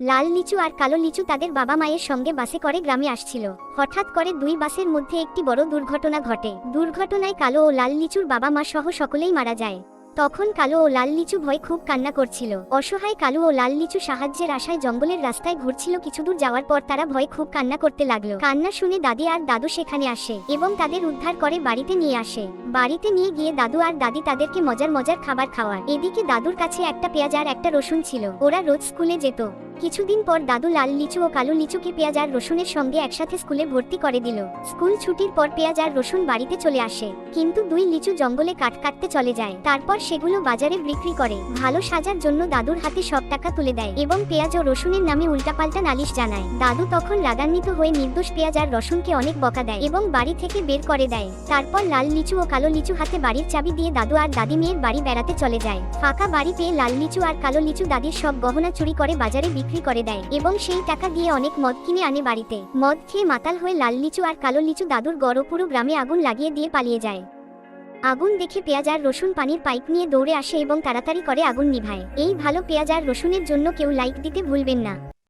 লাল লিচু আর কালো লিচু তাদের বাবা মায়ের সঙ্গে বাসে করে গ্রামে আসছিল। হঠাৎ করে দুই বাসের মধ্যে একটি বড় দুর্ঘটনা ঘটে। দুর্ঘটনায় কালো ও লাল লিচুর বাবা মা সহ সকলেই মারা যায়। তখন কালো ও লাল লিচু ভয়ে খুব কান্না করছিল। অসহায় কালো ও লাল লিচু সাহায্যের আশায় জঙ্গলের রাস্তায় ঘুরছিল। কিছুদূর যাওয়ার পর তারা ভয়ে খুব কান্না করতে লাগলো। কান্না শুনে দাদি আর দাদু সেখানে আসে এবং তাদের উদ্ধার করে বাড়িতে নিয়ে আসে। বাড়িতে নিয়ে গিয়ে দাদু আর দাদি তাদেরকে মজার মজার খাবার খাওয়ায়। এদিকে দাদুর কাছে একটা পেঁয়াজ আর একটা রসুন ছিল। ওরা রোজ স্কুলে যেত। কিছুদিন পর দাদু লাল লিচু ও কালো লিচুকে পেঁয়াজ আর রসুনের সঙ্গে একসাথে স্কুলে ভর্তি করে দিল। স্কুল ছুটির পর পেঁয়াজ আর রসুন বাড়িতে চলে আসে, কিন্তু দুই লিচু জঙ্গলে কাঠ কাটতে চলে যায়। তারপর সেগুলো বাজারে বিক্রি করে ভালো সাজার জন্য দাদুর হাতে সব টাকা তুলে দেয় এবং পেঁয়াজ ও রসুনের নামে উল্টাপাল্টা নালিশ জানায়। দাদু তখন রাগান্বিত হয়ে নির্দোষ পেঁয়াজ আর রসুনকে অনেক বকা দেয় এবং বাড়ি থেকে বের করে দেয়। তারপর লাল লিচু ও কালো লিচু হাতে বাড়ির চাবি দিয়ে দাদু আর দাদি মেয়ের বাড়ি বেড়াতে চলে যায়। ফাঁকা বাড়ি পেয়ে লাল লিচু আর কালো লিচু দাদির সব গহনা চুরি করে বাজারে বিক্রি করে দেয় এবং সেই টাকা দিয়ে অনেক মদ কিনে আনে বাড়িতে। মদ খেয়ে মাতাল হয়ে লাল লিচু আর কালো লিচু দাদুর পুরো গ্রামে আগুন লাগিয়ে দিয়ে পালিয়ে যায়। আগুন দেখে পেঁয়াজ আর রসুন পানির পাইপ নিয়ে দৌড়ে আসে এবং তাড়াতাড়ি করে আগুন নিভায়। এই ভালো পেঁয়াজ আর রসুনের জন্য কেউ লাইক দিতে ভুলবেন না।